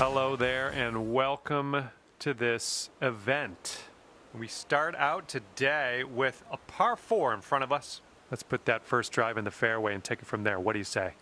Hello there and welcome to this event. We start out today with a par 4 in front of us. Let's put that first drive in the fairway and take it from there. What do you say?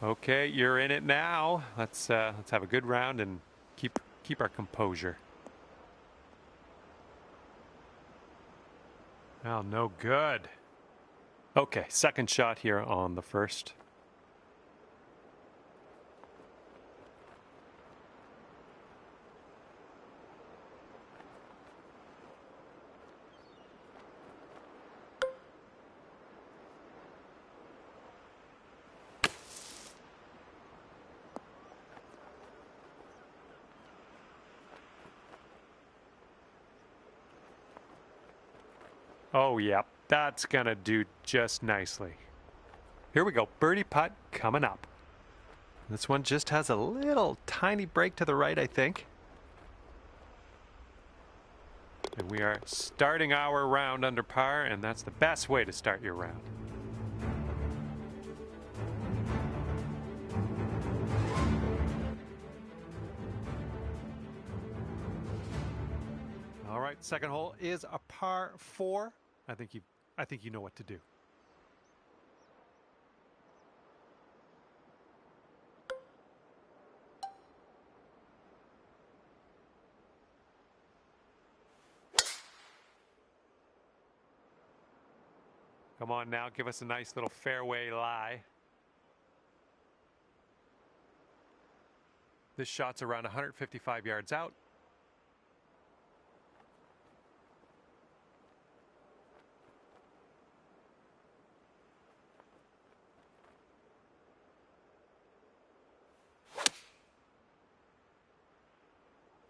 Okay, you're in it now. Let's have a good round and keep our composure. Oh, no good. Okay, second shot here on the first. Oh, yeah, that's gonna do just nicely. Here we go, birdie putt coming up. This one just has a little tiny break to the right, I think. And we are starting our round under par, and that's the best way to start your round. All right, second hole is a par 4. I think you know what to do. Come on now, give us a nice little fairway lie. This shot's around 155 yards out.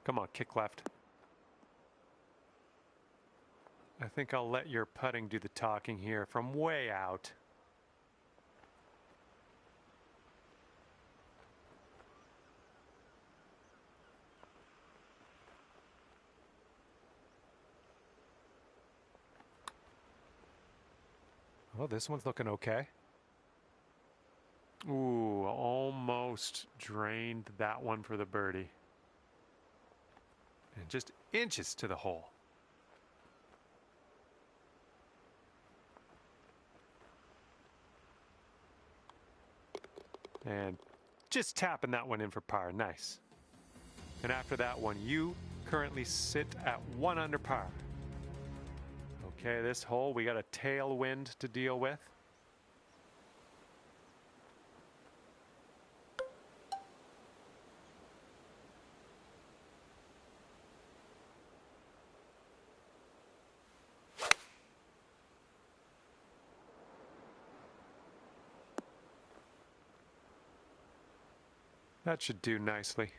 Come on, kick left. I think I'll let your putting do the talking here from way out. Oh, this one's looking okay. Ooh, almost drained that one for the birdie. And just inches to the hole. And just tapping that one in for par. Nice. And after that one, you currently sit at 1 under par. Okay, this hole, we got a tailwind to deal with. That should do nicely.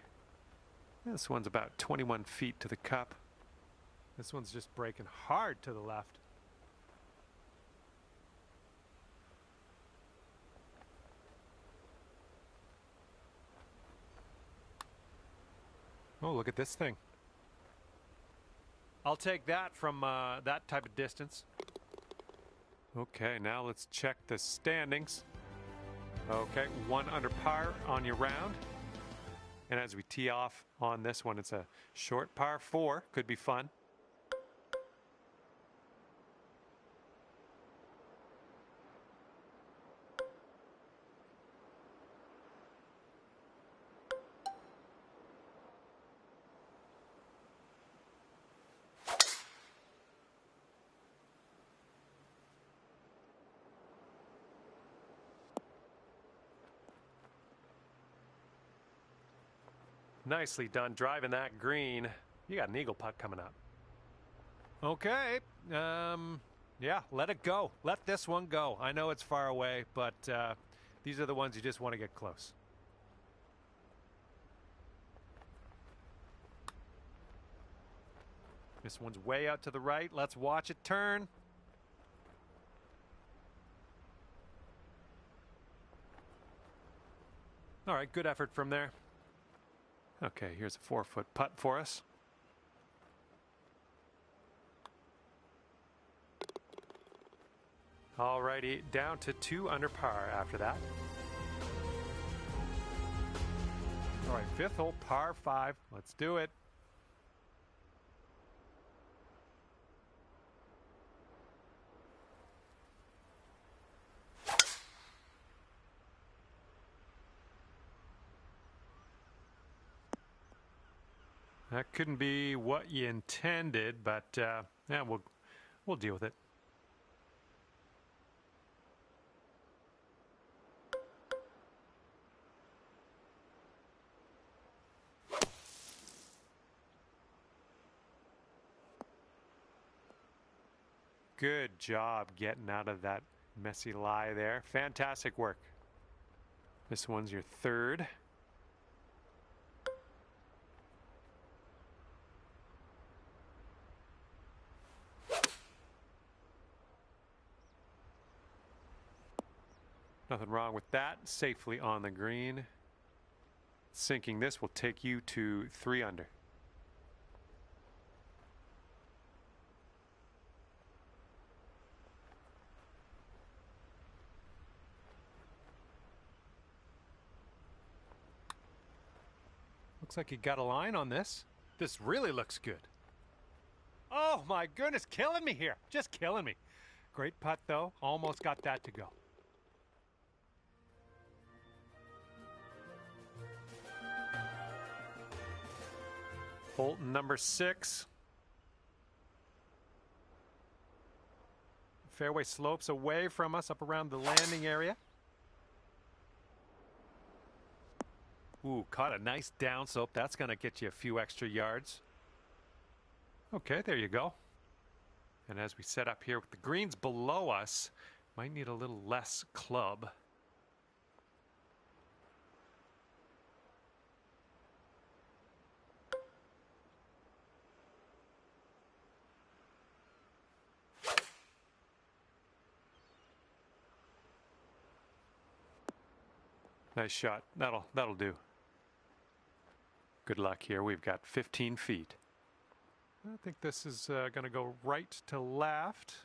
This one's about 21 feet to the cup. This one's just breaking hard to the left. Oh, look at this thing. I'll take that from that type of distance. Okay, now let's check the standings. Okay, 1 under par on your round. And as we tee off on this one, it's a short par 4. Could be fun. Nicely done driving that green. You got an eagle putt coming up. Okay. Yeah, let it go. Let this one go. I know it's far away, but these are the ones you just want to get close. This one's way out to the right. Let's watch it turn. All right, good effort from there. Okay, here's a 4-foot putt for us. All righty, down to 2 under par after that. All right, 5th hole, par 5. Let's do it. That couldn't be what you intended, but yeah, we'll deal with it. Good job getting out of that messy lie there. Fantastic work. This one's your 3rd. Nothing wrong with that. Safely on the green. Sinking this will take you to 3 under. Looks like you got a line on this. This really looks good. Oh my goodness, killing me here. Just killing me. Great putt though. Almost got that to go. Hole number 6. Fairway slopes away from us up around the landing area. Ooh, caught a nice down slope. That's going to get you a few extra yards. Okay, there you go. And as we set up here with the greens below us, might need a little less club. Nice shot. That'll do. Good luck here. We've got 15 feet. I think this is going to go right to left.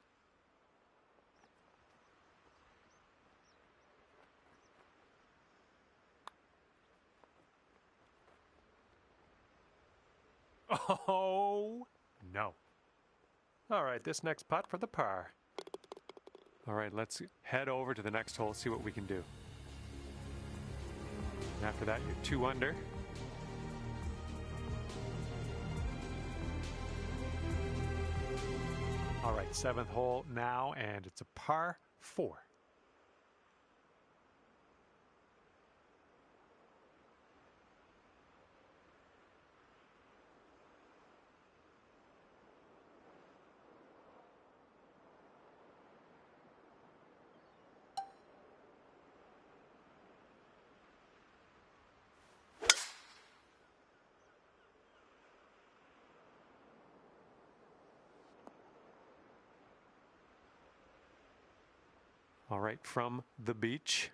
Oh, no. All right, this next putt for the par. All right, let's head over to the next hole, see what we can do. After that, you're 2 under. All right, 7th hole now, and it's a par 4. All right, from the beach.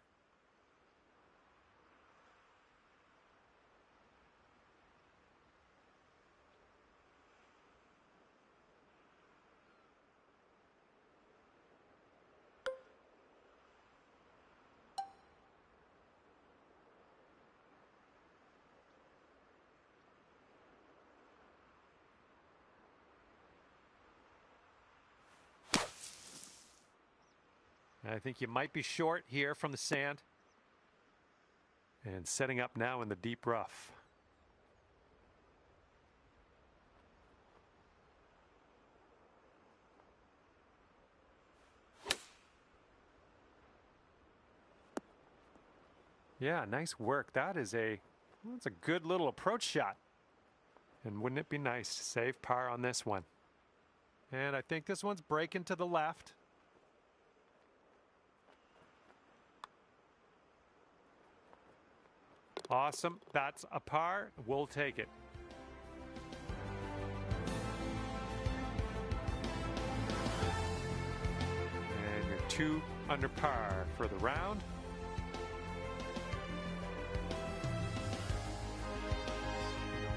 I think you might be short here from the sand. And setting up now in the deep rough. Yeah, nice work. That is a Well, that's a good little approach shot. And wouldn't it be nice to save par on this one? And I think this one's breaking to the left. Awesome. That's a par. We'll take it. And you're 2 under par for the round.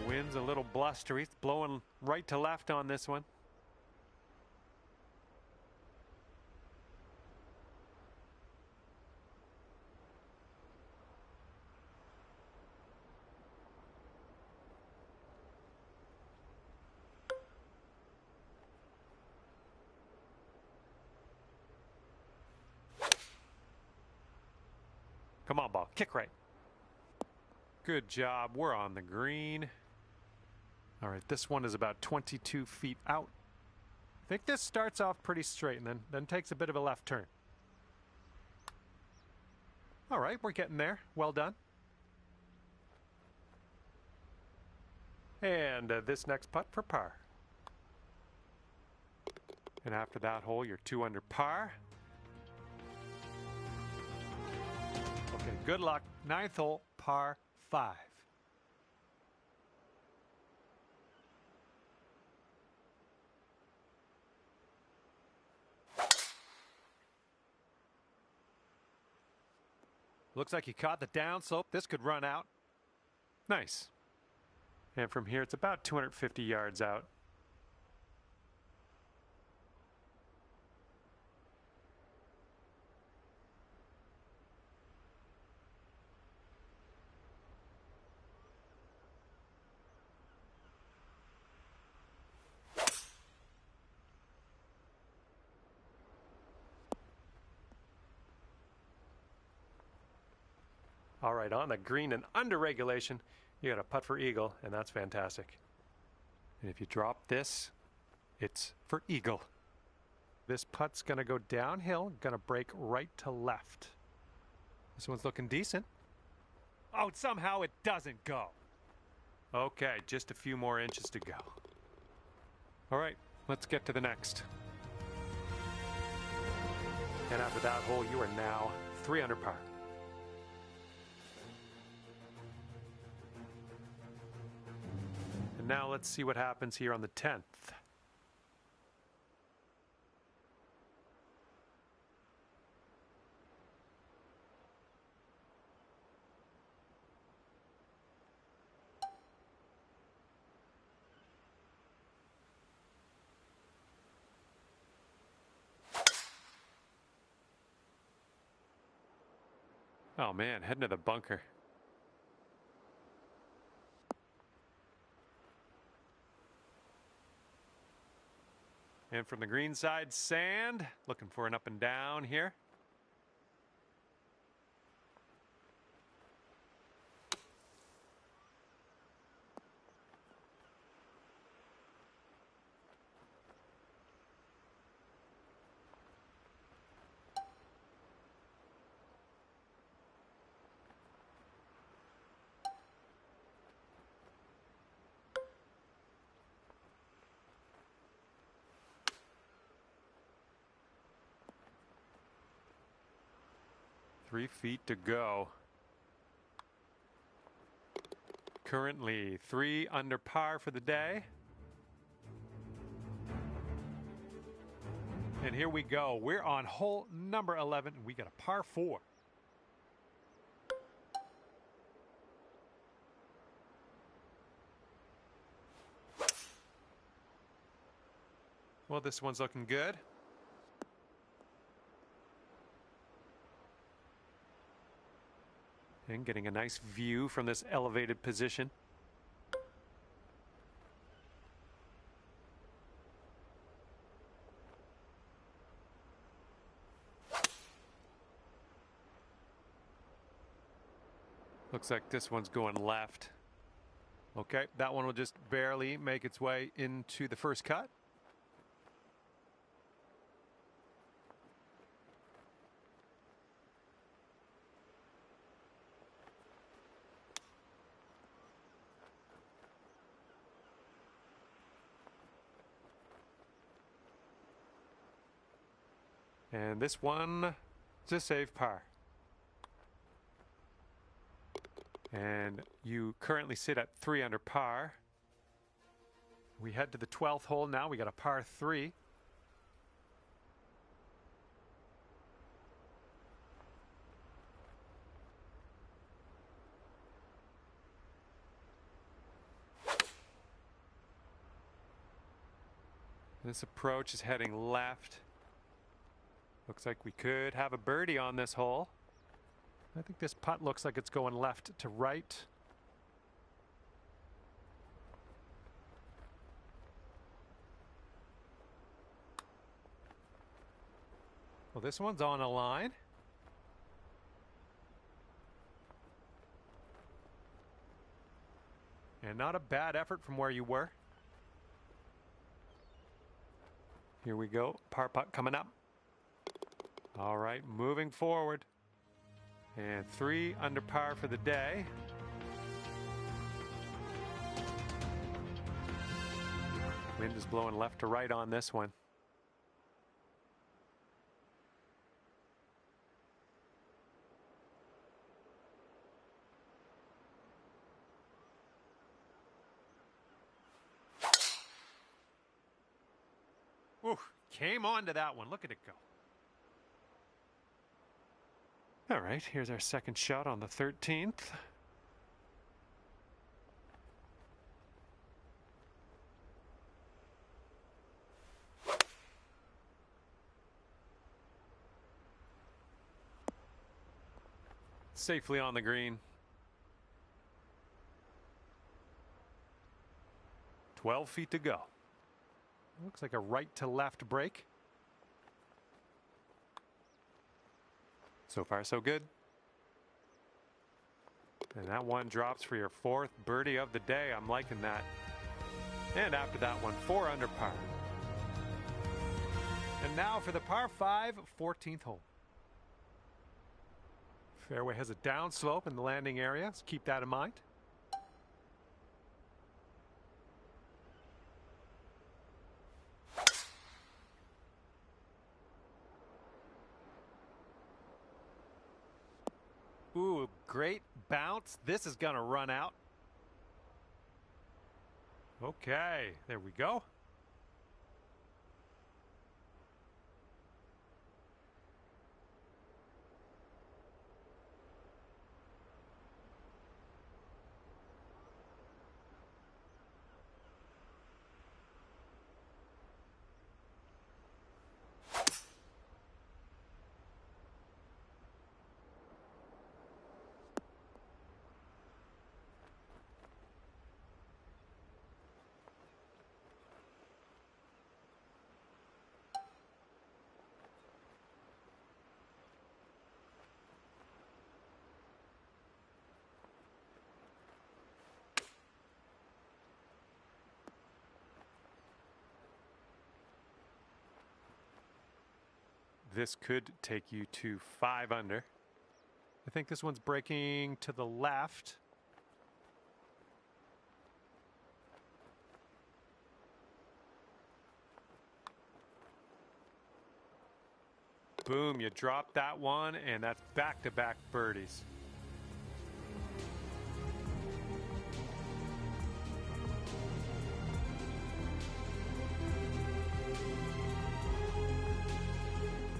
The wind's a little blustery. It's blowing right to left on this one. Come on, ball. Kick right. Good job. We're on the green. All right, this one is about 22 feet out. I think this starts off pretty straight and then takes a bit of a left turn. All right, we're getting there. Well done. And this next putt for par. And after that hole, you're 2 under par. Okay, good luck. 9th hole, par 5. Looks like you caught the downslope. This could run out. Nice. And from here, it's about 250 yards out. All right, on the green and under regulation, you got a putt for eagle, and that's fantastic. And if you drop this, it's for eagle. This putt's going to go downhill, going to break right to left. This one's looking decent. Oh, somehow it doesn't go. Okay, just a few more inches to go. All right, let's get to the next. And after that hole, you are now 3 under par. And now let's see what happens here on the 10th. Oh man, heading to the bunker. And from the green side, sand. Looking for an up and down here. Three feet to go. Currently 3 under par for the day. And here we go. We're on hole number 11. We got a par 4. Well, this one's looking good. And getting a nice view from this elevated position. Looks like this one's going left. Okay, that one will just barely make its way into the first cut. And this one is a save par. And you currently sit at 3 under par. We head to the 12th hole now. We got a par 3. This approach is heading left. Looks like we could have a birdie on this hole. I think this putt looks like it's going left to right. Well, this one's on a line. And not a bad effort from where you were. Here we go. Par putt coming up. All right, moving forward. And 3 under par for the day. Wind is blowing left to right on this one. Ooh, came on to that one. Look at it go. All right, here's our second shot on the 13th. Safely on the green. 12 feet to go. Looks like a right to left break. So far, so good. And that one drops for your 4th birdie of the day. I'm liking that. And after that one, 4 under par. And now for the par 5, 14th hole. Fairway has a downslope in the landing area, so keep that in mind. Ooh, great bounce. This is going to run out. Okay, there we go. This could take you to 5 under. I think this one's breaking to the left. Boom, you dropped that one, and that's back-to-back birdies.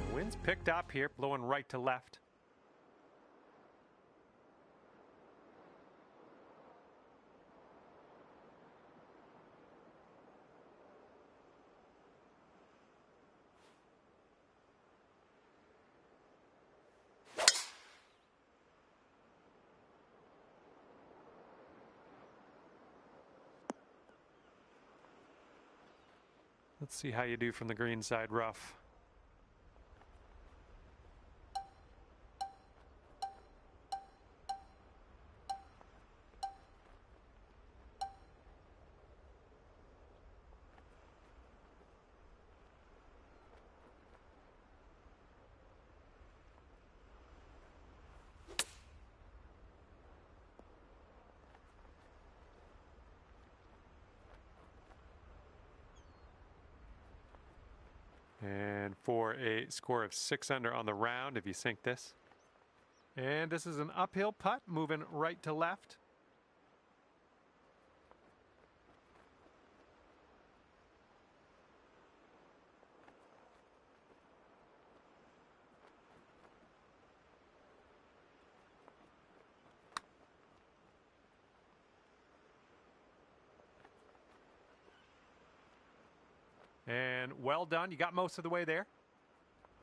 The wind's picked up here, blowing right to left. Let's see how you do from the green side rough. And for a score of 6 under on the round if you sink this. And this is an uphill putt, moving right to left. And well done. You got most of the way there.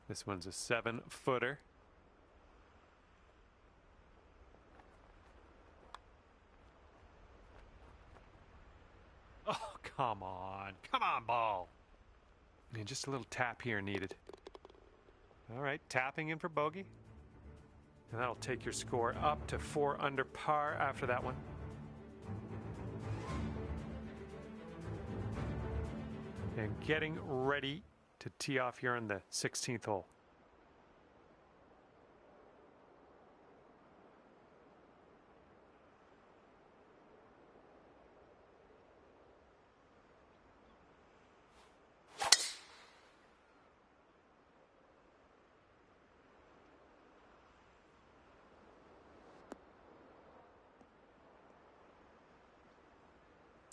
This one's a 7-footer. Oh, come on. Come on, ball. And just a little tap here needed. All right, tapping in for bogey. And that'll take your score up to 4 under par after that one. And getting ready to tee off here on the 16th hole.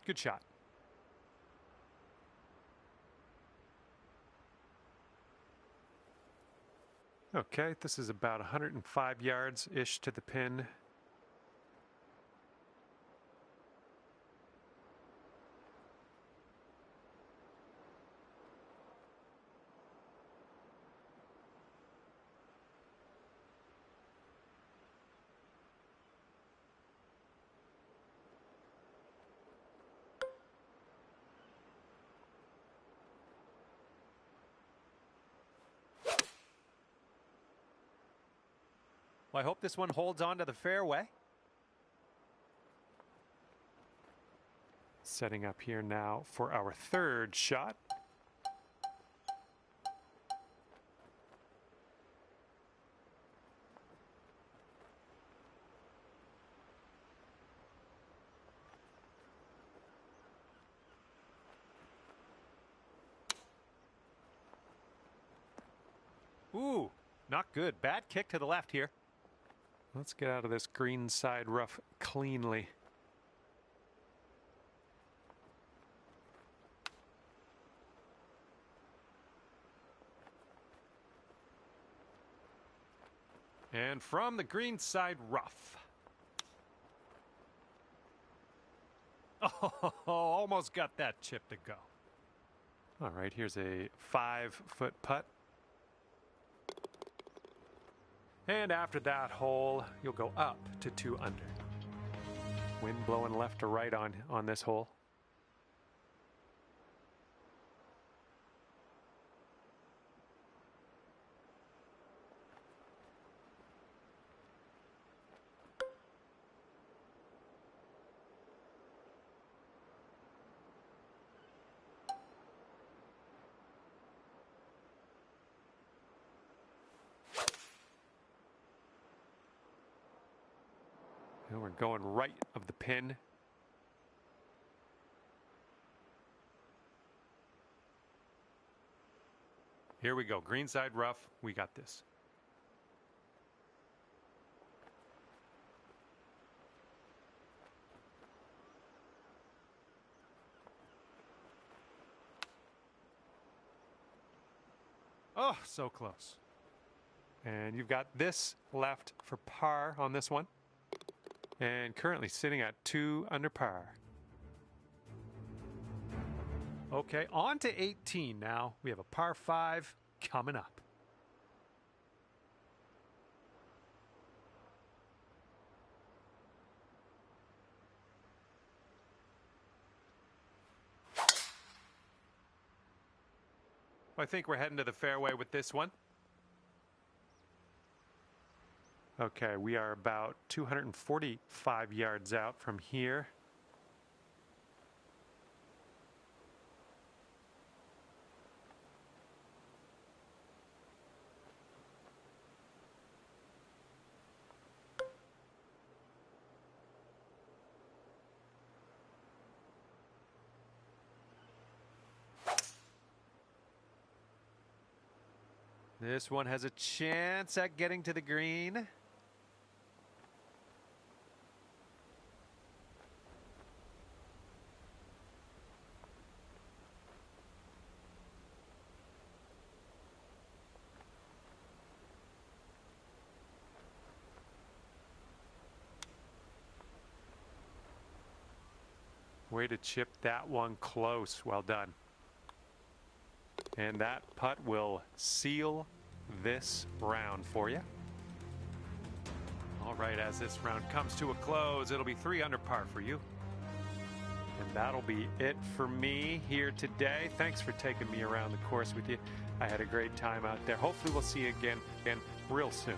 Good shot. Okay, this is about 105 yards-ish to the pin. Well, I hope this one holds on to the fairway. Setting up here now for our 3rd shot. Ooh, not good. Bad kick to the left here. Let's get out of this green side rough cleanly. And from the green side rough. Oh, almost got that chip to go. All right, here's a 5-foot putt. And after that hole, you'll go up to 2 under. Wind blowing left to right on this hole. And we're going right of the pin. Here we go. Greenside rough. We got this. Oh, so close. And you've got this left for par on this one. And currently sitting at 2 under par. Okay, on to 18 now. We have a par 5 coming up. I think we're heading to the fairway with this one. Okay, we are about 245 yards out from here. This one has a chance at getting to the green. Way to chip that one close. Well done. And that putt will seal this round for you. All right, as this round comes to a close, it'll be 3 under par for you. And that'll be it for me here today. Thanks for taking me around the course with you. I had a great time out there. Hopefully we'll see you again real soon.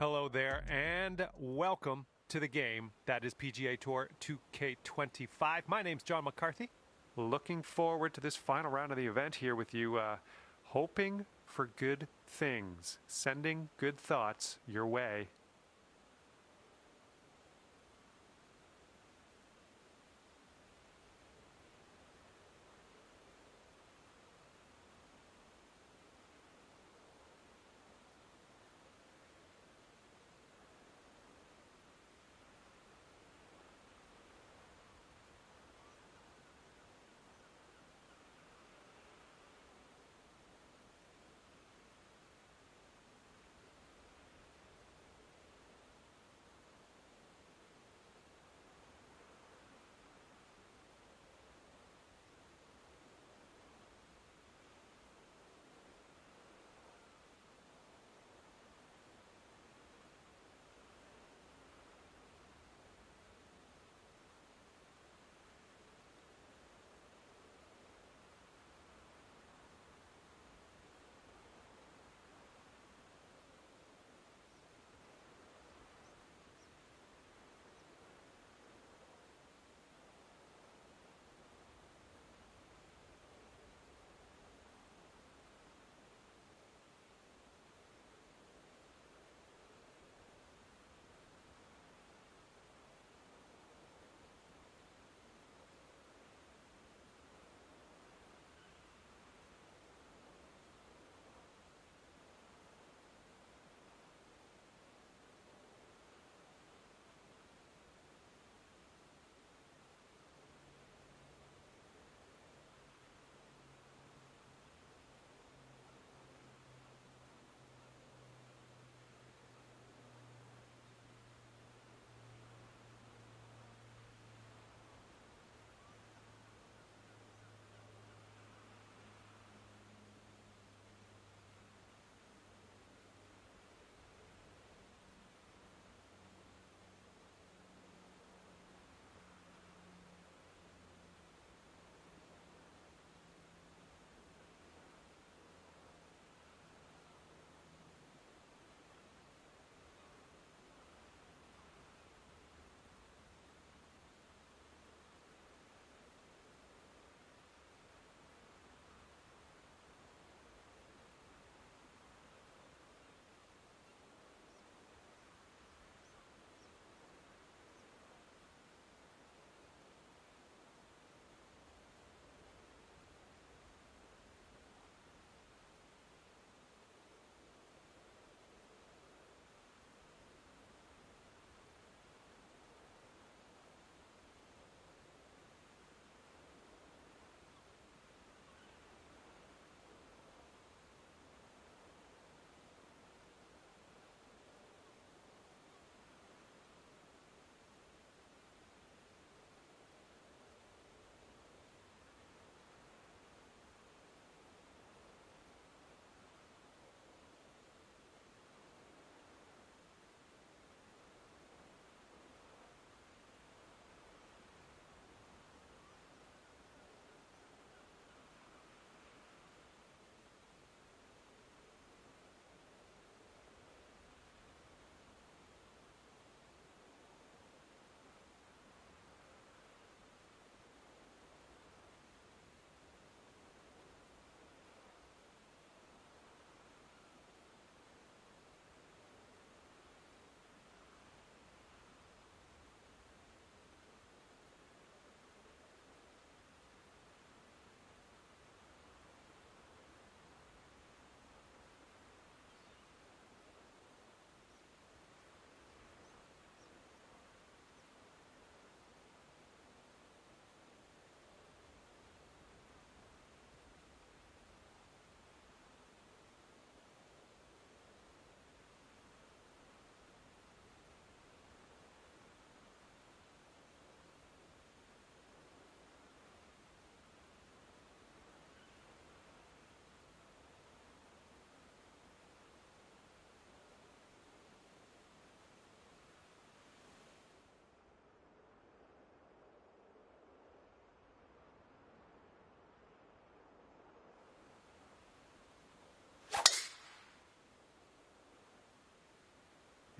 Hello there, and welcome to the game that is PGA Tour 2K25. My name's John McCarthy. Looking forward to this final round of the event here with you, hoping for good things, sending good thoughts your way.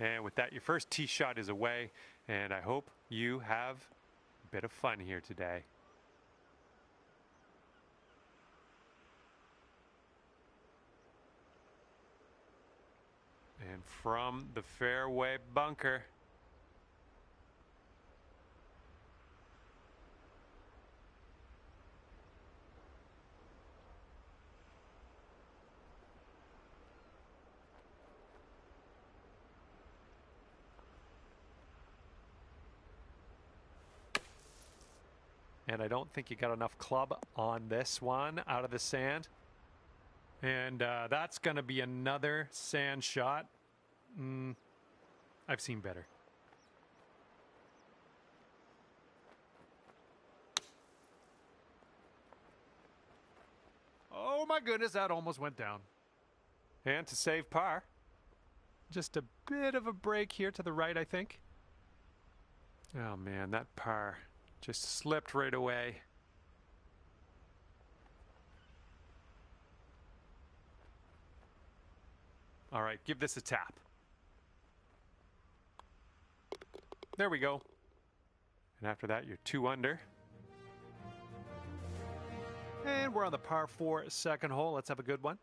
And with that, your first tee shot is away, and I hope you have a bit of fun here today. And from the fairway bunker, and I don't think you got enough club on this one out of the sand. And that's going to be another sand shot. I've seen better. Oh my goodness, that almost went down. And to save par, just a bit of a break here to the right, I think. Oh man, that par just slipped right away. All right, give this a tap. There we go. And after that, you're 2 under. And we're on the par 4 second hole. Let's have a good one.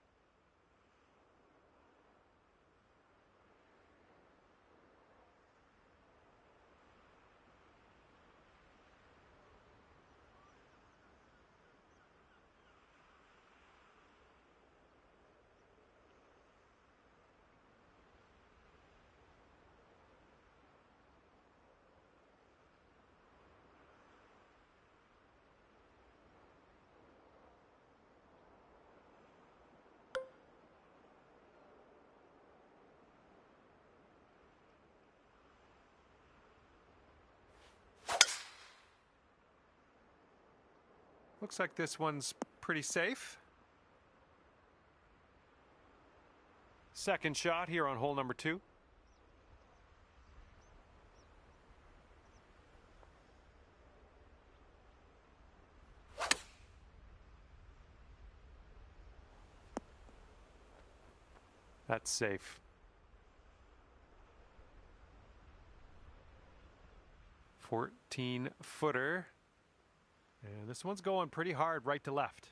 Looks like this one's pretty safe. Second shot here on hole number 2. That's safe. 14-footer. And this one's going pretty hard right to left.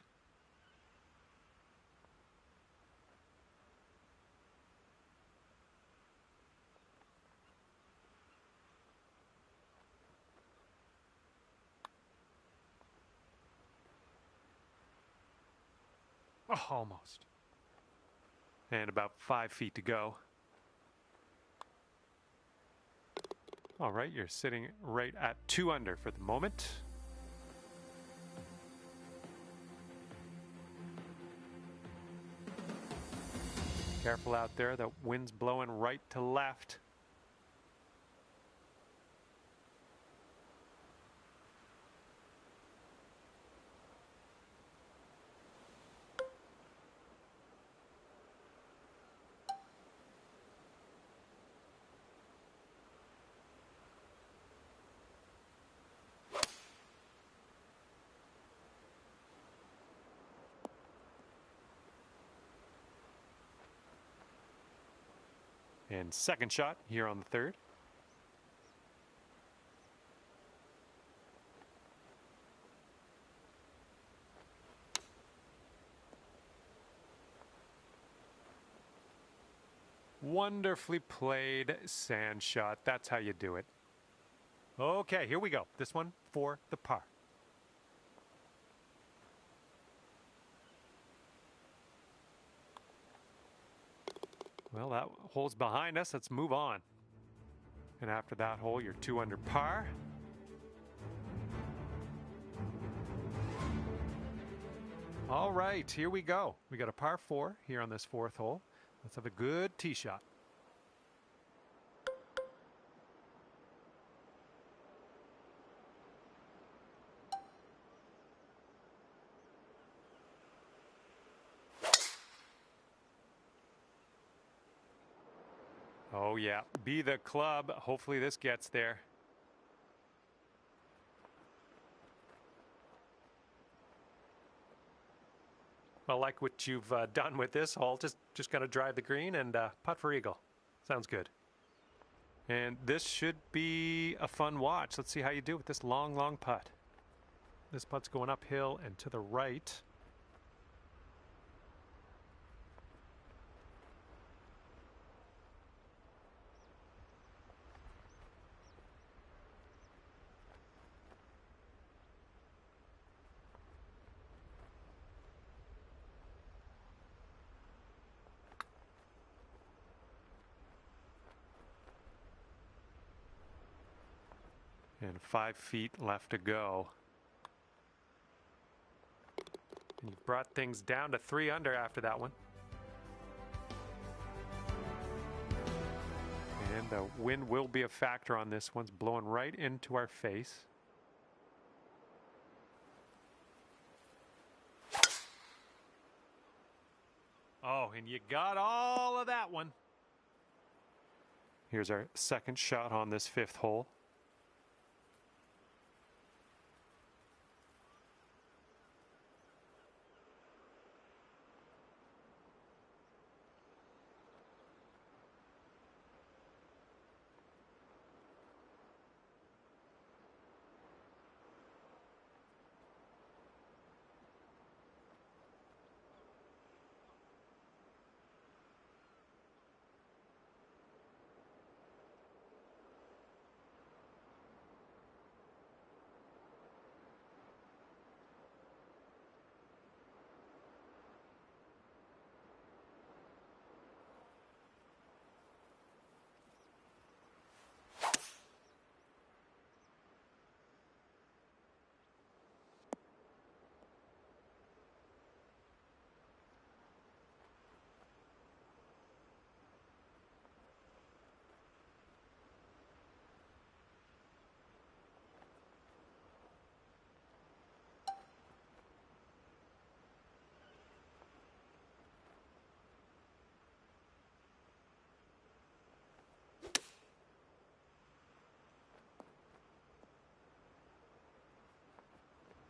Oh, almost. And about 5 feet to go. All right, you're sitting right at 2 under for the moment. Careful out there, the wind's blowing right to left. And second shot here on the 3rd. Wonderfully played sand shot. That's how you do it. Okay, here we go. This one for the par. Well, that hole's behind us. Let's move on. And after that hole, you're 2 under par. All right, here we go. We got a par 4 here on this 4th hole. Let's have a good tee shot. Oh yeah, be the club. Hopefully this gets there. Well, like what you've done with this hole, just gonna drive the green and putt for eagle. Sounds good. And this should be a fun watch. Let's see how you do with this long, long putt. This putt's going uphill and to the right. And 5 feet left to go. And you brought things down to 3 under after that one. And the wind will be a factor on this. One's blowing right into our face. Oh, and you got all of that one. Here's our second shot on this 5th hole.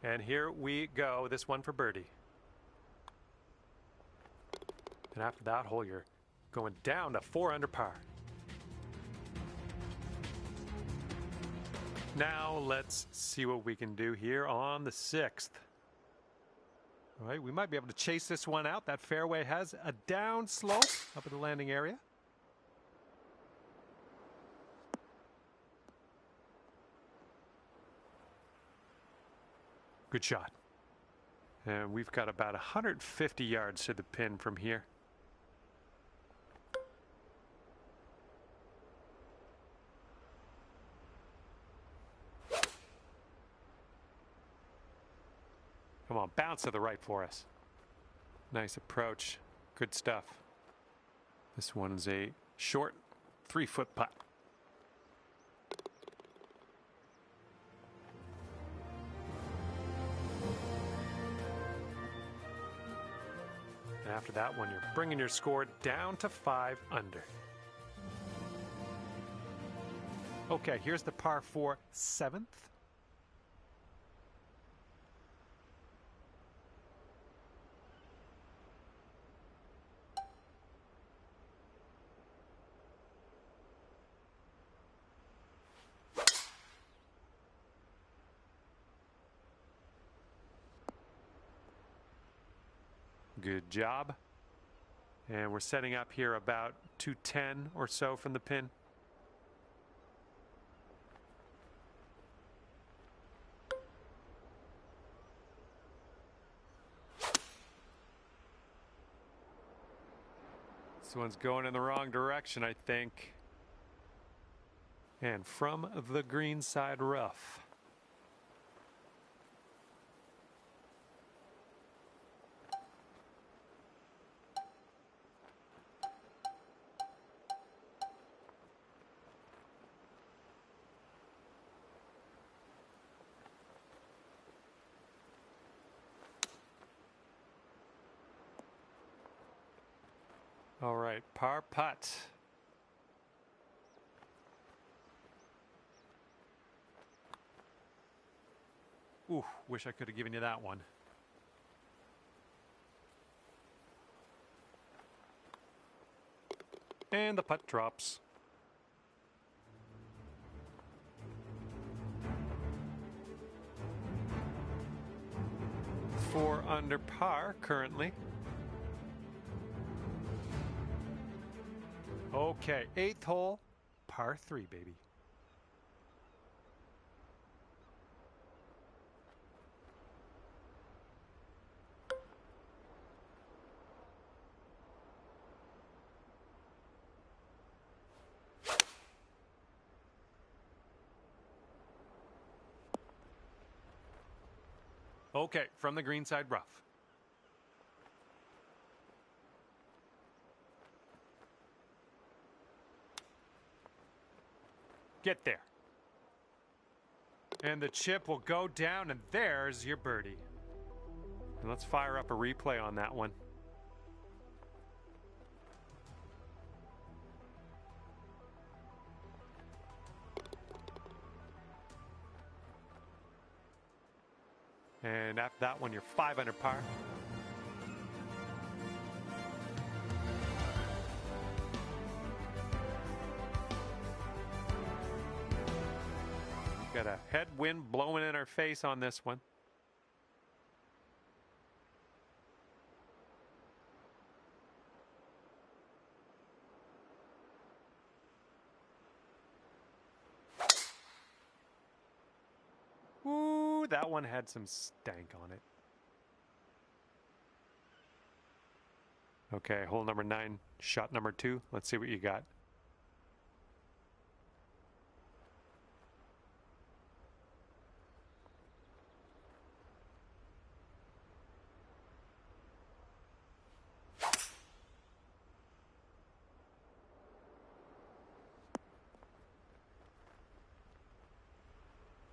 And here we go, this one for birdie. And after that hole, you're going down to 4 under par. Now let's see what we can do here on the 6th. All right, we might be able to chase this one out. That fairway has a down slope up at the landing area. Good shot. And we've got about 150 yards to the pin from here. Come on, bounce to the right for us. Nice approach. Good stuff. This one's a short 3-foot putt. And after that one, you're bringing your score down to 5 under. Okay, here's the par 4 7th. Good job. And we're setting up here about 210 or so from the pin. This one's going in the wrong direction, I think. And from the green side rough. All right, par putt. Ooh, wish I could have given you that one. And the putt drops. 4 under par currently. Okay, 8th hole, par 3, baby. Okay, from the greenside rough. Get there. And the chip will go down, and there's your birdie. And let's fire up a replay on that one. And after that one, you're 5 under par. Got a headwind blowing in our face on this one. Ooh, that one had some stank on it. Okay, hole number 9, shot number 2. Let's see what you got.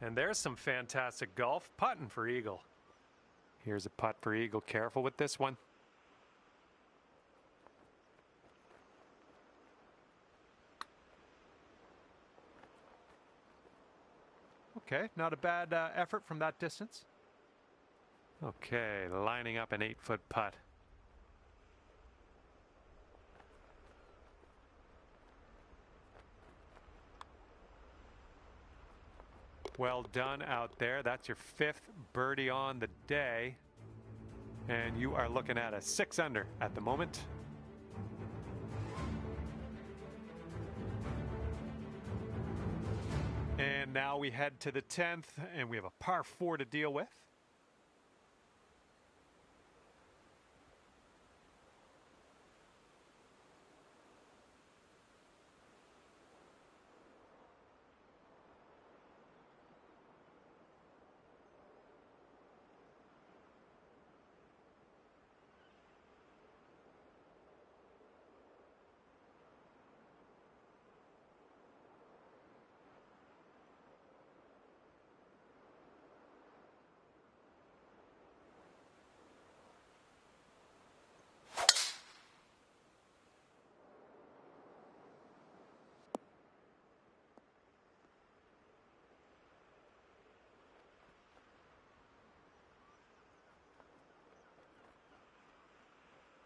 And there's some fantastic golf putting for Eagle. Here's a putt for Eagle. Careful with this one. Okay, not a bad effort from that distance. Okay, lining up an 8-foot putt. Well done out there. That's your 5th birdie on the day. And you are looking at a 6 under at the moment. And now we head to the 10th, and we have a par 4 to deal with.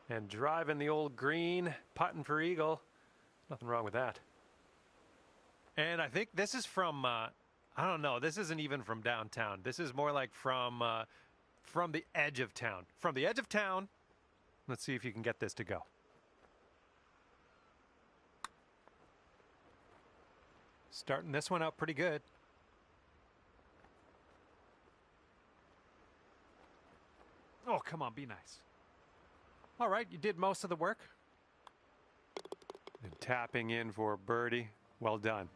And driving the old green, putting for Eagle. Nothing wrong with that. And I think this is from, I don't know, this isn't even from downtown. This is more like from the edge of town. From the edge of town, let's see if you can get this to go. Starting this one out pretty good. Oh, come on, be nice. All right, you did most of the work. And tapping in for birdie. Well done.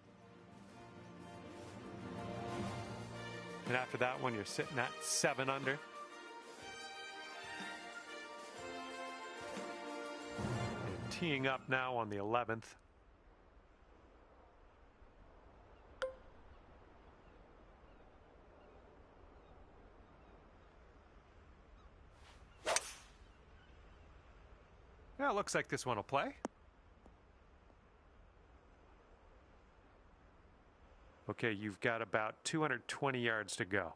And after that one, you're sitting at 7 under. And teeing up now on the 11th. Yeah, it looks like this one will play. Okay, you've got about 220 yards to go.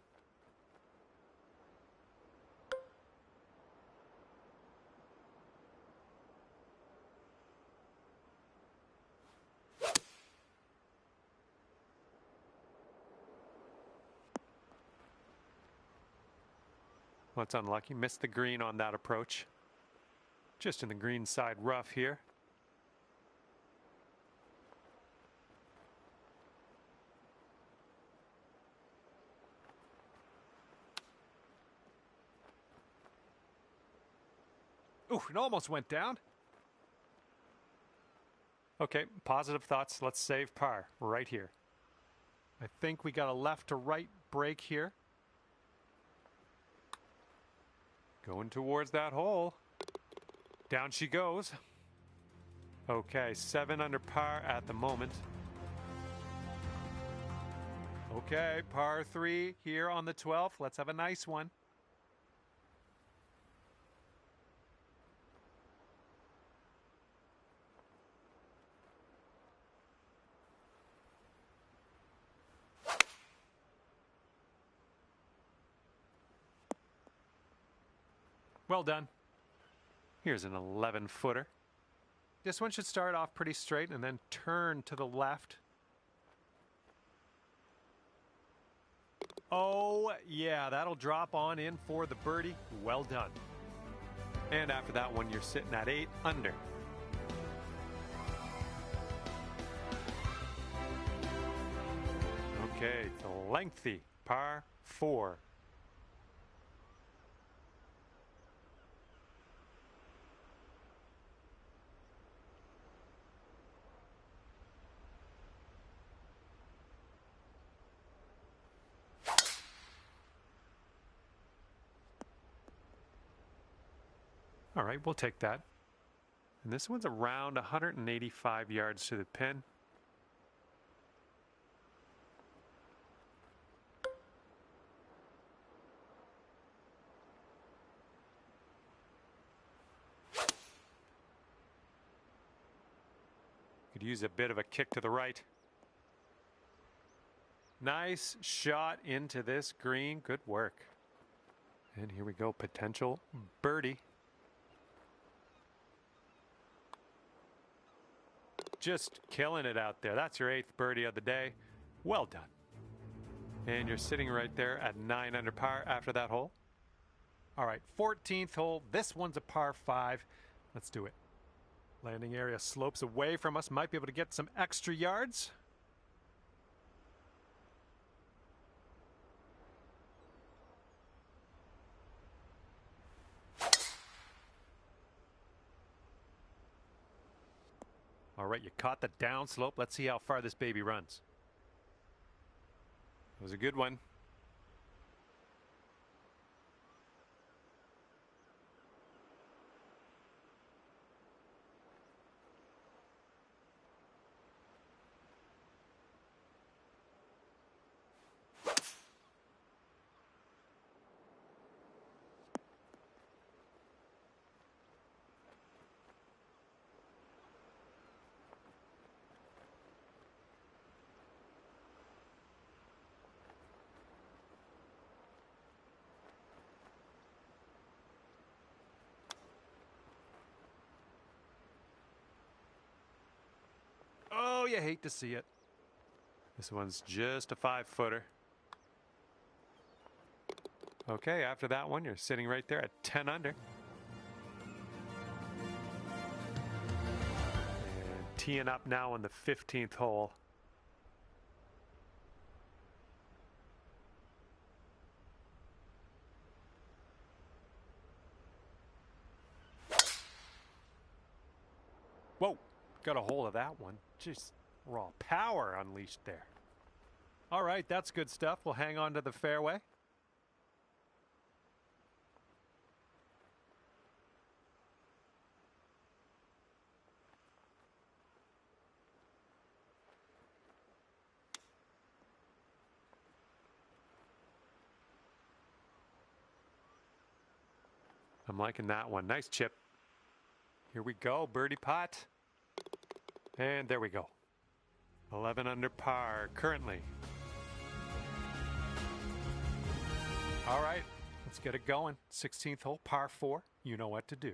Well, it's unlucky. Missed the green on that approach. Just in the green side rough here. Ooh, it almost went down. Okay, positive thoughts. Let's save par right here. I think we got a left to right break here. Going towards that hole. Down she goes. Okay, 7 under par at the moment. Okay, par 3 here on the 12th. Let's have a nice one. Well done. Here's an 11-footer. This one should start off pretty straight and then turn to the left. Oh, yeah, that'll drop on in for the birdie. Well done. And after that one, you're sitting at 8 under. Okay, it's a lengthy par 4. All right, we'll take that. And this one's around 185 yards to the pin. Could use a bit of a kick to the right. Nice shot into this green. Good work. And here we go, potential birdie. Just killing it out there. That's your 8th birdie of the day. Well done. And you're sitting right there at 9 under par after that hole. All right, 14th hole. This one's a par 5. Let's do it. Landing area slopes away from us. Might be able to get some extra yards. All right, you caught the downslope. Let's see how far this baby runs. It was a good one. Oh, you hate to see it. This one's just a 5-footer. Okay, after that one, you're sitting right there at 10 under. And teeing up now on the 15th hole. Whoa, got a hold of that one. Just raw power unleashed there. All right, that's good stuff. We'll hang on to the fairway. I'm liking that one. Nice chip. Here we go, birdie pot. And there we go. 11 under par currently. All right, let's get it going. 16th hole, par 4. You know what to do.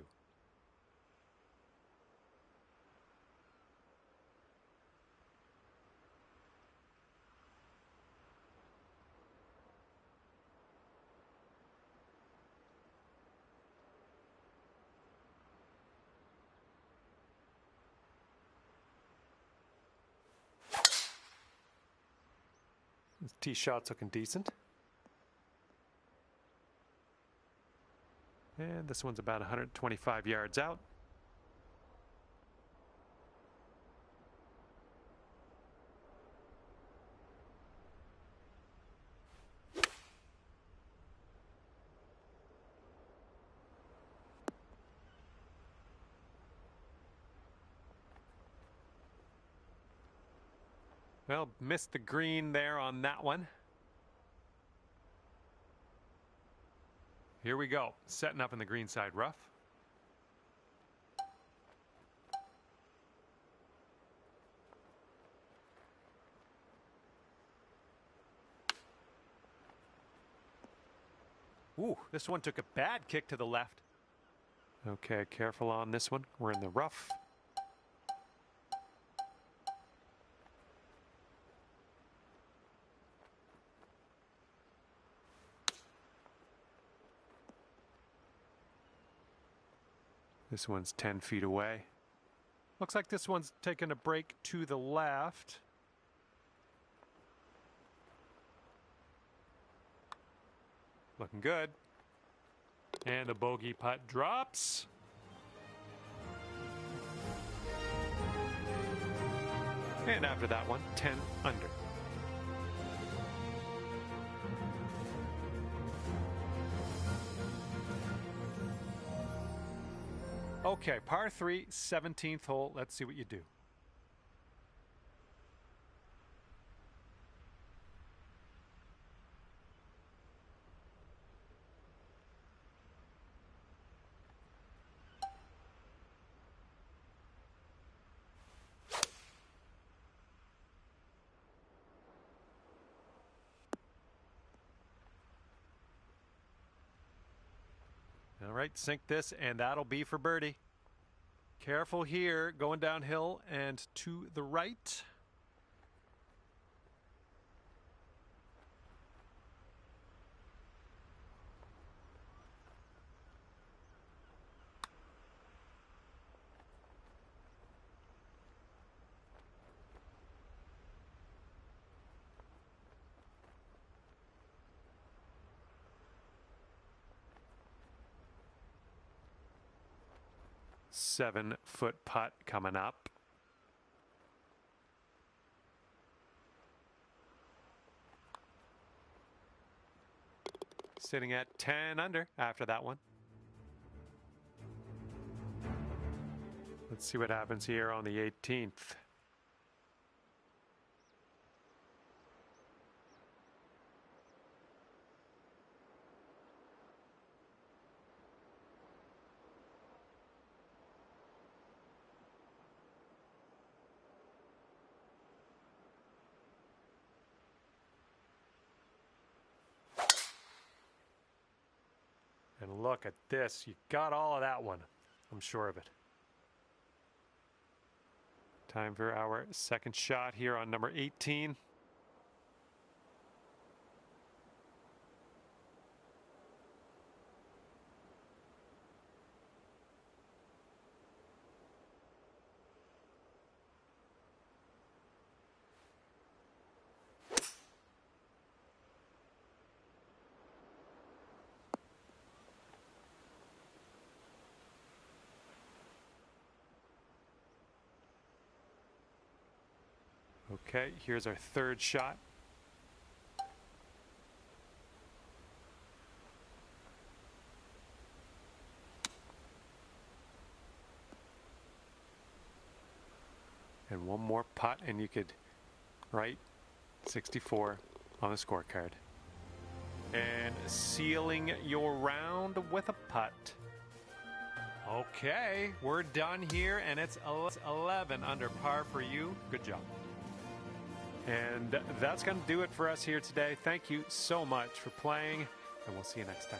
This tee shot's looking decent. And this one's about 125 yards out. Well, missed the green there on that one. Here we go, setting up in the green side rough. Ooh, this one took a bad kick to the left. Okay, careful on this one. We're in the rough. This one's 10 feet away. Looks like this one's taking a break to the left. Looking good. And the bogey putt drops. And after that one, 10 under. Okay, par 3, 17th hole. Let's see what you do. All right, sink this, and that'll be for birdie. Careful here, going downhill and to the right. Seven-foot putt coming up. Sitting at 10 under after that one. Let's see what happens here on the 18th. And look at this. You got all of that one. I'm sure of it. Time for our second shot here on number 18. Okay, here's our third shot. And one more putt, and you could write 64 on the scorecard. And sealing your round with a putt. Okay, we're done here, and it's 11 under par for you. Good job. And that's going to do it for us here today. Thank you so much for playing, and we'll see you next time.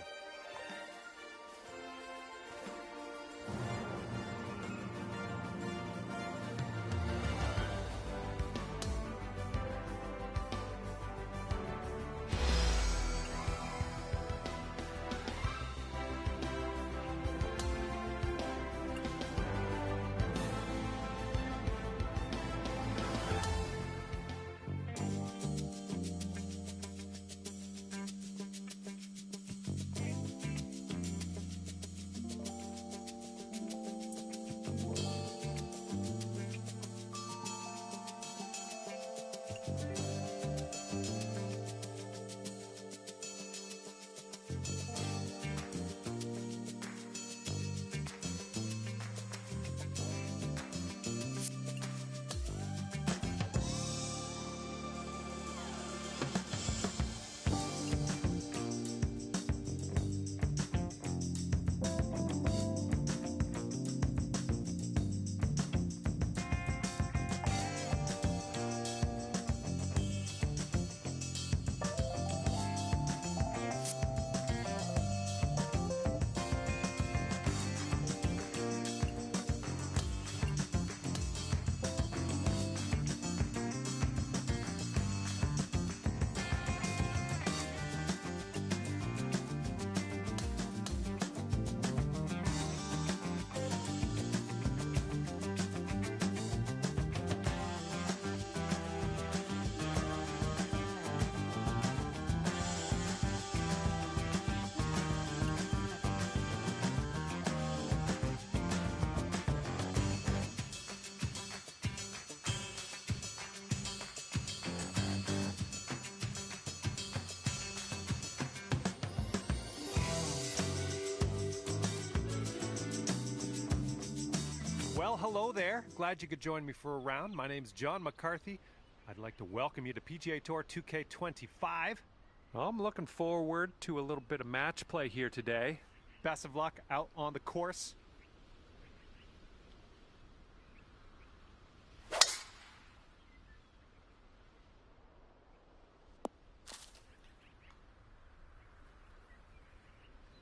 hello there. Glad you could join me for a round. My name's John McCarthy. I'd like to welcome you to PGA Tour 2K25. I'm looking forward to a little bit of match play here today. Best of luck out on the course.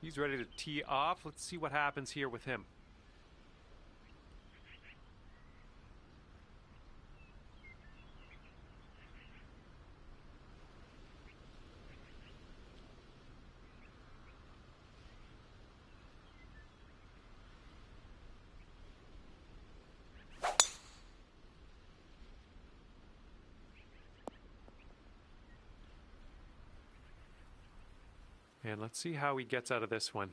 He's ready to tee off. Let's see what happens here with him. And let's see how he gets out of this one.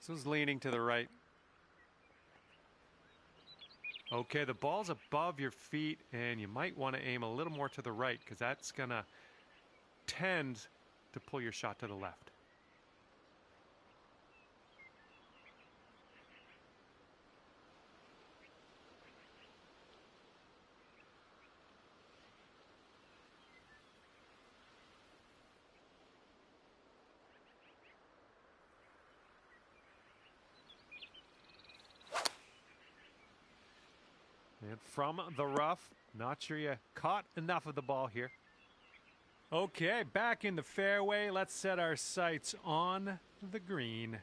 This is leaning to the right. Okay, the ball's above your feet, and you might want to aim a little more to the right because that's going to tend to pull your shot to the left. And from the rough, not sure you caught enough of the ball here. Okay, back in the fairway. Let's set our sights on the green.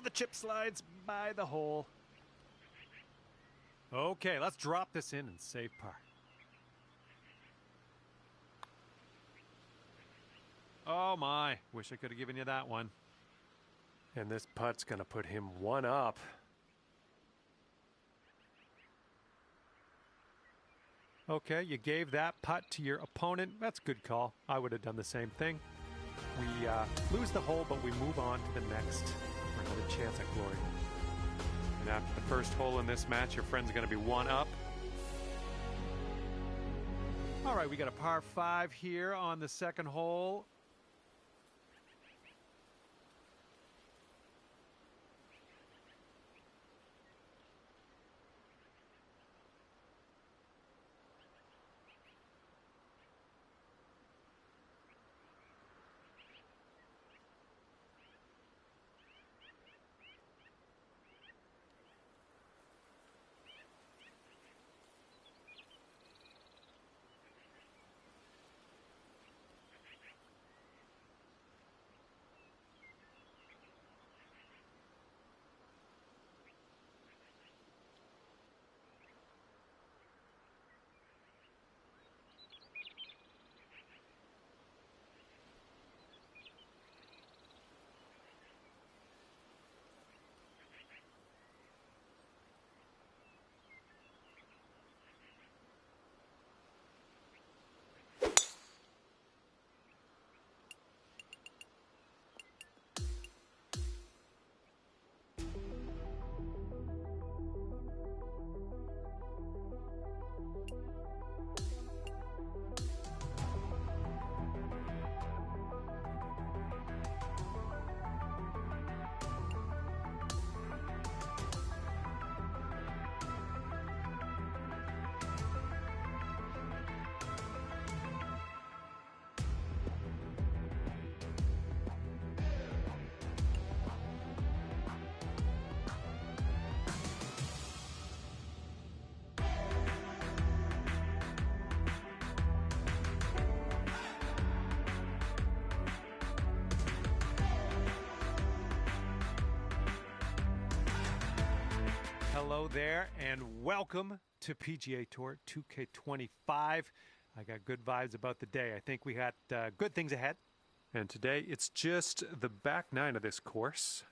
The chip slides by the hole. Okay, let's drop this in and save par. Oh my, wish I could have given you that one. And this putt's gonna put him one up. Okay, you gave that putt to your opponent. That's a good call. I would have done the same thing. We lose the hole, but we move on to the next for another chance at glory. And after the first hole in this match, your friend's going to be one up. All right, we got a par 5 here on the second hole. hello there, and welcome to PGA Tour 2K25. I got good vibes about the day. I think we got good things ahead. And today, it's just the back nine of this course.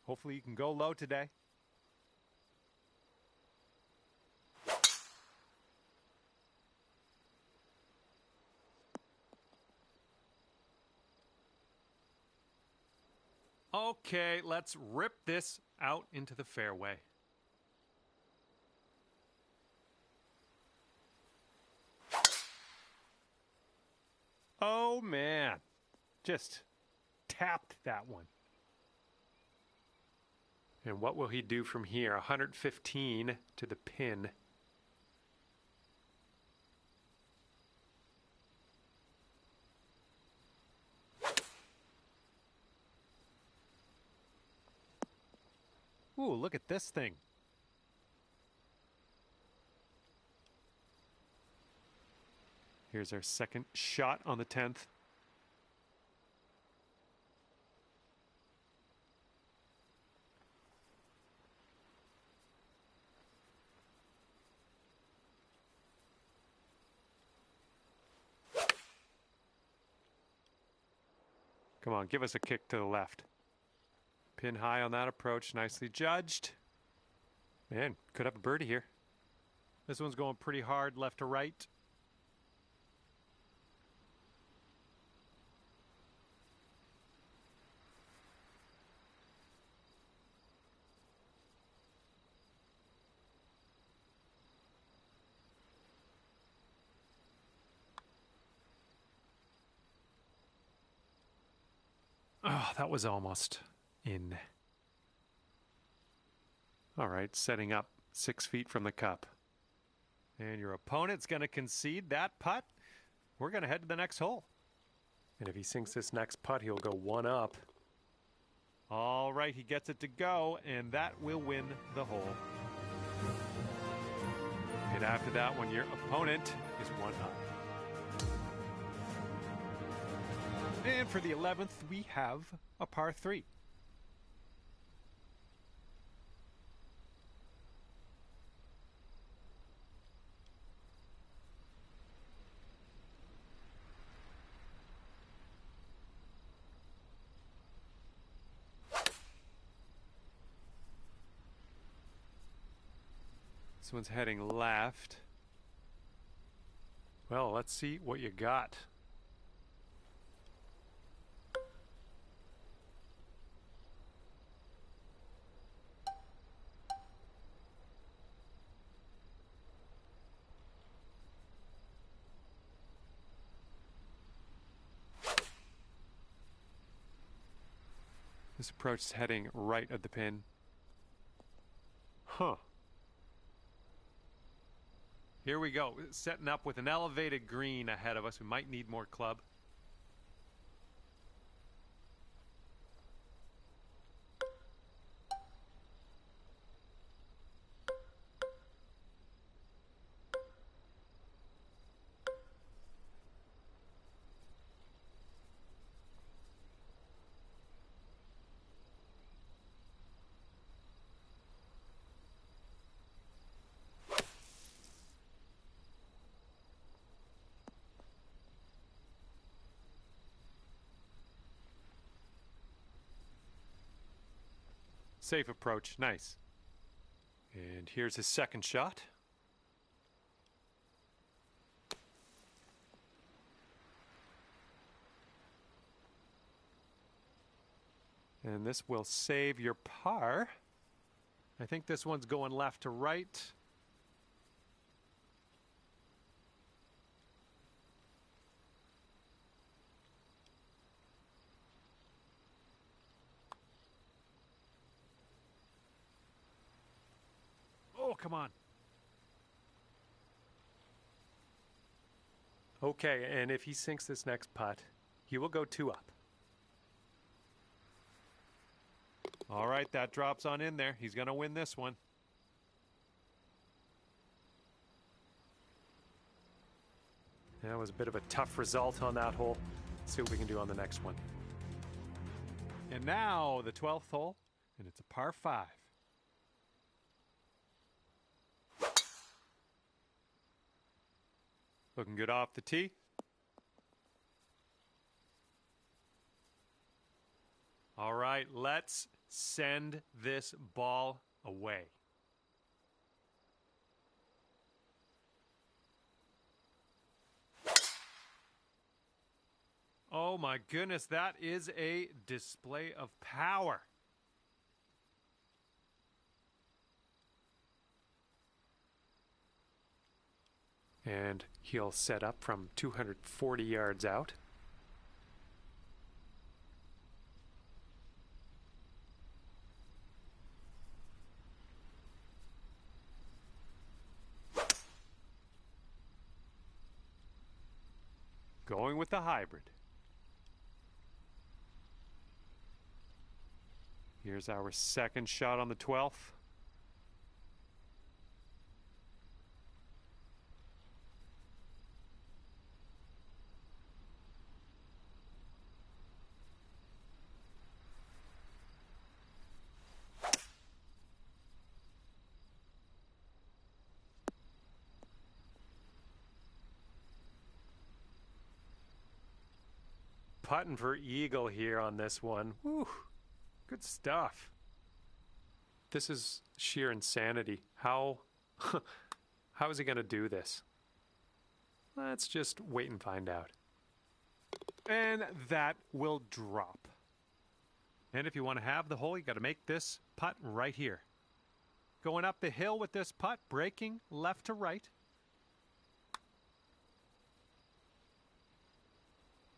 Hopefully you can go low today. Okay, let's rip this out into the fairway. Oh, man. Just tapped that one. And what will he do from here? 115 to the pin. Ooh, look at this thing. Here's our second shot on the 10th. Come on, give us a kick to the left. Pin high on that approach, nicely judged. Man, could have a birdie here. This one's going pretty hard left to right. Oh, that was almost in. All right, setting up 6 feet from the cup. And your opponent's going to concede that putt. We're going to head to the next hole. And if he sinks this next putt, he'll go one up. All right, he gets it to go, and that will win the hole. And after that one, your opponent is one up. And for the 11th, we have a par 3. This one's heading left. Well, let's see what you got. This approach is heading right at the pin. Huh. Here we go, setting up with an elevated green ahead of us. We might need more club. Safe approach, nice. And here's his second shot. And this will save your par. I think this one's going left to right. Oh, come on. Okay, and if he sinks this next putt, he will go 2 up. All right, that drops on in there. He's going to win this one. That was a bit of a tough result on that hole. Let's see what we can do on the next one. And now the 12th hole, and it's a par 5. Looking good off the tee. All right, let's send this ball away. Oh my goodness, that is a display of power. And he'll set up from 240 yards out. Going with the hybrid. Here's our second shot on the 12th. Putting for eagle here on this one. Woo, good stuff. This is sheer insanity. How is he going to do this? Let's just wait and find out. And that will drop. And if you want to have the hole, you got to make this putt right here. Going up the hill with this putt, breaking left to right.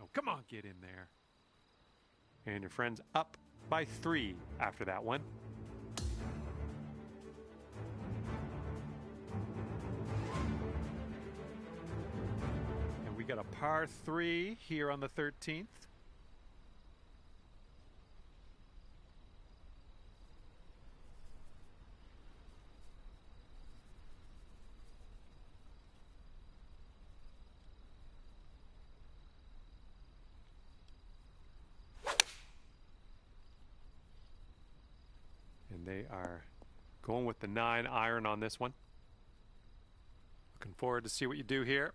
Oh, come on, get in there. And your friend's up by 3 after that one. And we got a par 3 here on the 13th. They are going with the 9 iron on this one. Looking forward to see what you do here.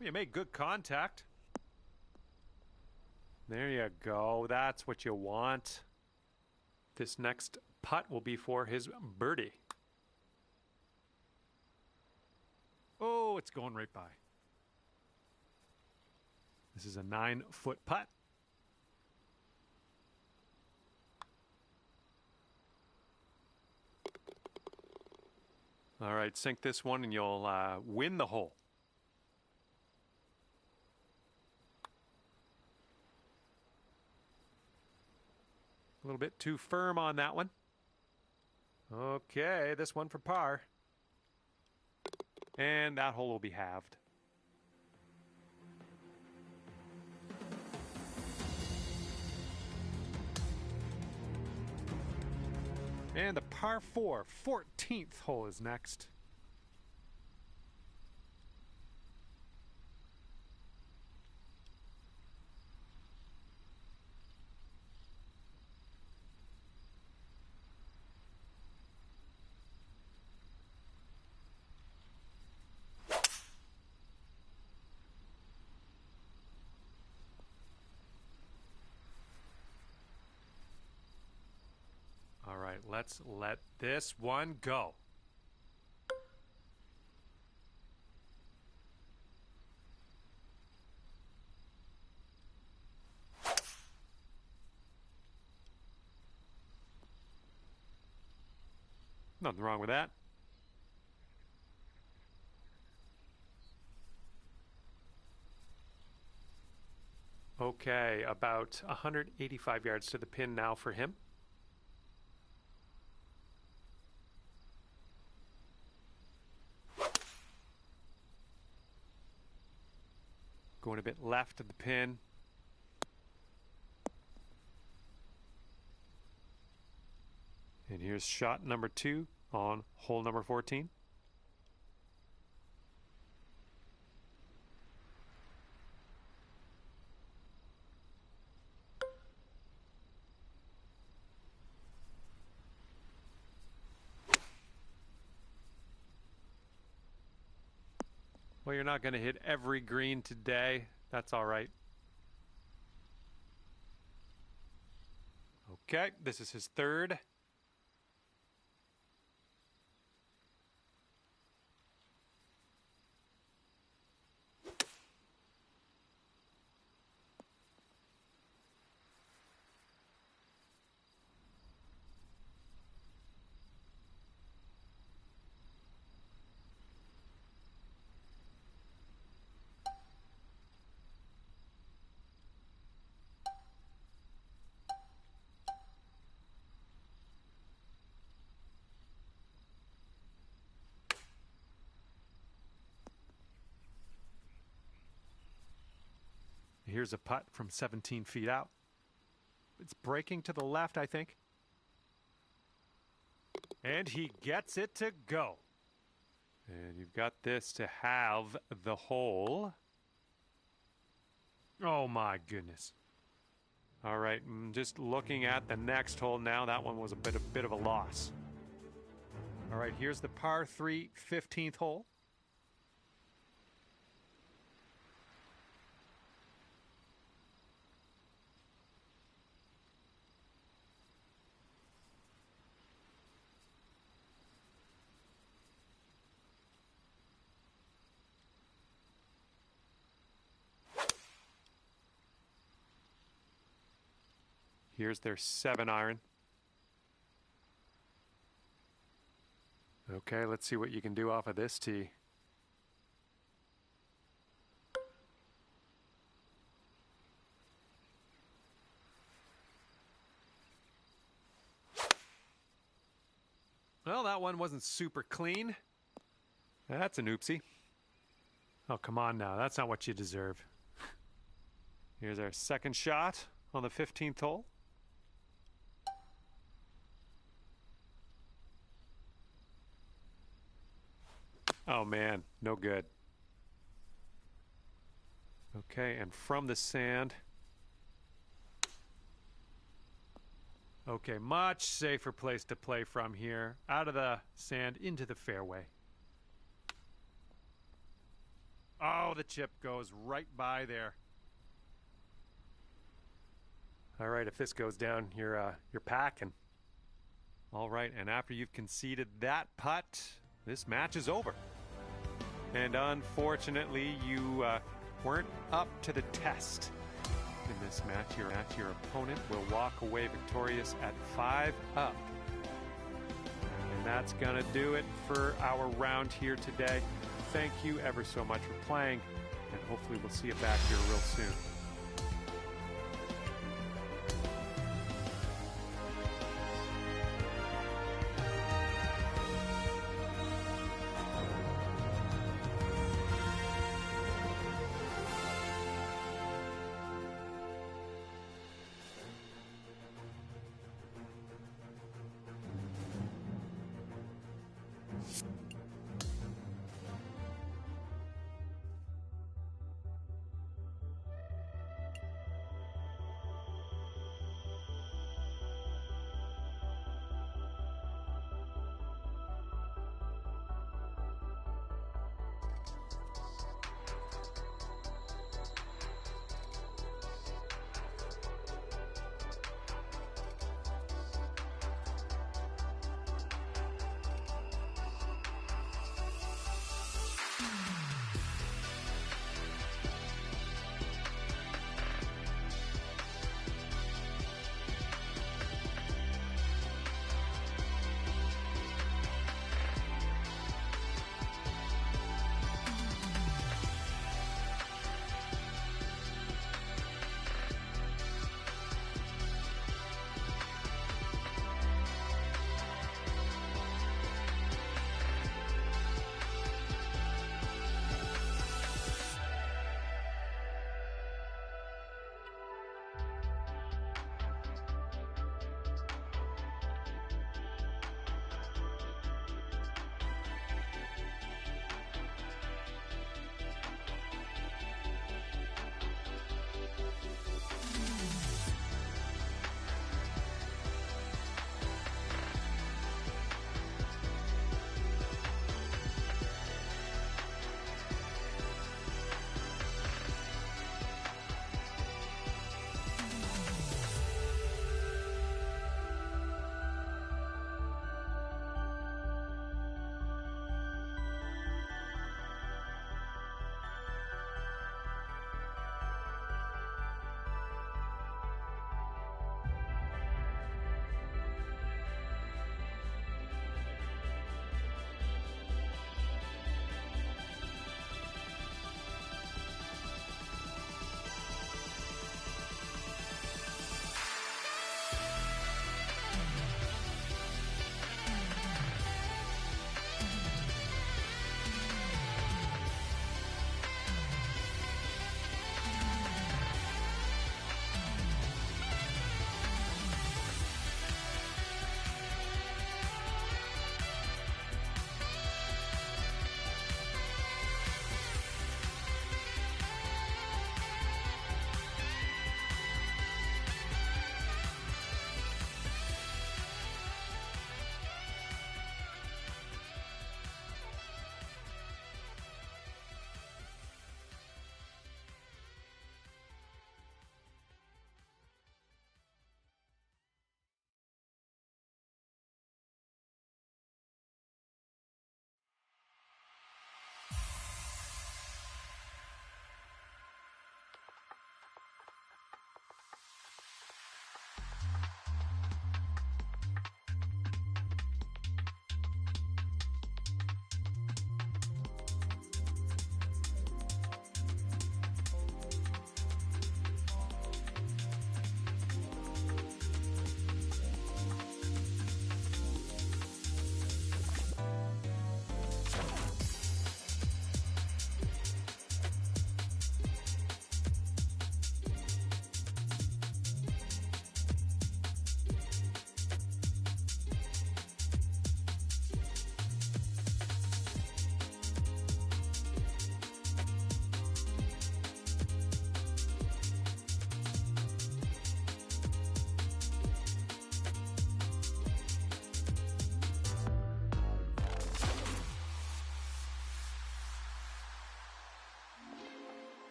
You made good contact. There you go. That's what you want. This next putt will be for his birdie. Oh, it's going right by. This is a 9-foot putt. All right, sink this one and you'll win the hole. A little bit too firm on that one. Okay, this one for par. And that hole will be halved. And the par 4, 14th hole is next. All right, let's let this one go. Nothing wrong with that. Okay, about 185 yards to the pin now for him. Going a bit left of the pin. And here's shot number 2 on hole number 14. Well, you're not going to hit every green today. That's all right. Okay, this is his third. Here's a putt from 17 feet out. It's breaking to the left, I think. And he gets it to go. And you've got this to have the hole. Oh my goodness. All right, just looking at the next hole now, that one was a bit of a loss. All right, here's the par 3 15th hole. Here's their 7-iron. Okay, let's see what you can do off of this tee. Well, that one wasn't super clean. That's an oopsie. Oh, come on now. That's not what you deserve. Here's our second shot on the 15th hole. Oh man, no good. Okay, and from the sand. Okay, much safer place to play from here. Out of the sand, into the fairway. Oh, the chip goes right by there. All right, if this goes down, you're packing. All right, and after you've conceded that putt, this match is over. And unfortunately, you weren't up to the test in this match. Your opponent will walk away victorious at 5 up. And that's going to do it for our round here today. Thank you ever so much for playing, and hopefully we'll see you back here real soon.